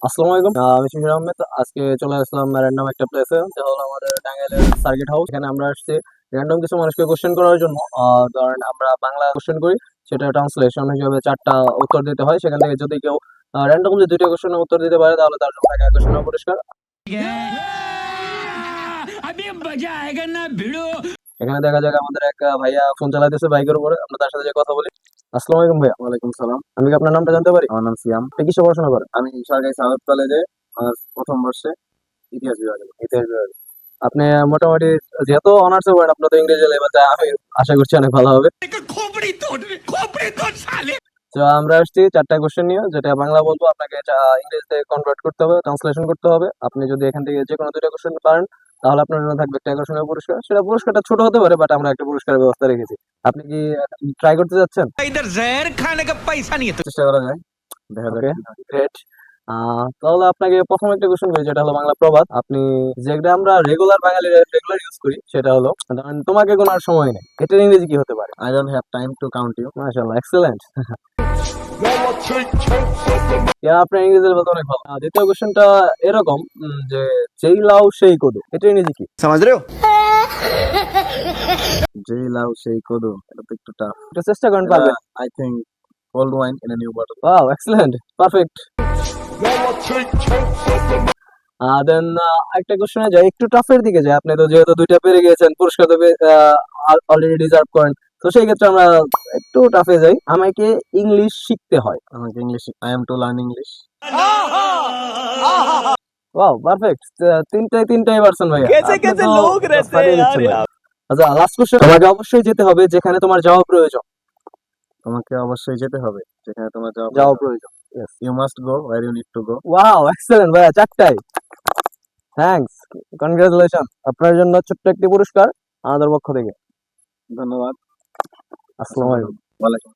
আসসালামু আলাইকুম, আমি শিশির আহমেদ। আজকে চলে আসলাম র্যান্ডম একটা প্লেসে, যেটা হলো আমাদের টাঙ্গাইলের সার্কিট হাউস। এখানে আমরা আসছি র্যান্ডম কিছু মানুষকে কোশ্চেন করার জন্য। ধরেন আমরা বাংলা কোশ্চেন করি, সেটা ট্রান্সলেশন হিসেবে 4টা উত্তর দিতে হয়। সেখান থেকে যদি কেউ র্যান্ডমলি 2টা কোশ্চেনের উত্তর দিতে পারে, তাহলে তার জন্য টাকা আকর্ষণীয় পুরস্কার। এখানে দেখা যাক, আমাদের এক ভাইয়া ফোন চালাতেছে বাইকের উপরে, আমরা তার সাথে যে কথা বলি। আসসালামু আলাইকুম ভাইয়া। ওয়ালাইকুম সালাম। আমি কি আপনার নামটা জানতে পারি? আমার নাম সিয়াম। আপনি কিসে পড়াশোনা করেন? আমি সরকারি সাউথ কলেজে প্রথম বর্ষে ইতিহাস বিভাগে। ইতিহাস বিভাগে। আপনি মোটামুটি যেহেতু অনার্স করেন, আপনার তো ইংরেজি লেভেলটা আমি আশা করছি অনেক ভালো হবে। তো আমরা আসছি 4টা কোশ্চেন নিয়ে, যেটা বাংলা বলবো, আপনাকে এটা ইংরেজিতে কনভার্ট করতে হবে, ট্রান্সলেশন করতে হবে। আপনি যদি এখান থেকে যে কোনো 2টা কোশ্চেন পারেন, তাহলে আপনার জন্য থাকবে একটা আকর্ষণীয় পুরস্কার। সেটা পুরস্কারটা ছোট হতে পারে, বাট আমরা একটা পুরস্কারের ব্যবস্থা রেখেছি। আপনি কি ট্রাই করতে যাচ্ছেন? इधर जहर खाने का पैसा नहीं है চেষ্টা করা যায়, দেখা যাক ওকে, কি হয়। গ্রেট। তাহলে আপনাকে প্রথম একটা কোশ্চেন করি, যেটা হলো বাংলা প্রবাদ। আপনি যেটা আমরা রেগুলার বাঙালিরা রেগুলার ইউজ করি, সেটা হলো ধরেন, তোমাকে গোনার সময় নেই। এটার ইংরেজি কি হতে পারে? I don't have time to count you. মাশাআল্লাহ, এক্সেলেন্ট। আপনার ইংরেজি লেভেল তো অনেক ভালো। দ্বিতীয় কোশ্চেনটা এরকম, যে যেই লাউ সেই কদু, এটা ইংরেজি কি? समझ रहे हो যেই লাউ সেই কদু, এটা তো একটু টাফ। একটু চেষ্টা করেন, পারবেন। I think cold wine in a new bottle. Wow, excellent, perfect. Then একটা কোশ্চেনে যায়, একটু টাফের দিকে যায়। আপনি তো যেহেতু 2টা পেরে গিয়েছেন, পুরস্কার তো অলরেডি ডিজার্ভ করেন। তো সেই ক্ষেত্রে আমরা একটু টাফে যাই। আমাকে ইংলিশ শিখতে হয়। আমাকে English, I am to learn English. Wow, perfect. তিনটাই পারছেন ভাইয়া। कैसे আপনি कैसे তো लोग रहते हैं ফাটিয়ে यार দিচ্ছেন ভাই। यार আচ্ছা, লাস্ট কোশ্চেন। তোমাকে অবশ্যই যেতে হবে যেখানে তোমার যাওয়া প্রয়োজন। তোমাকে অবশ্যই যেতে হবে যেখানে তোমার যাওয়া যাওয়া। প্রয়োজন। Yes. You must go where you need to go. Wow, excellent ভাইয়া, 4টাই। Thanks, congratulation. আপনার জন্য ছোট্ট একটি পুরস্কার আমাদের পক্ষ থেকে। ধন্যবাদ। আসসালামু আলাইকুম। ওয়ালাইকুম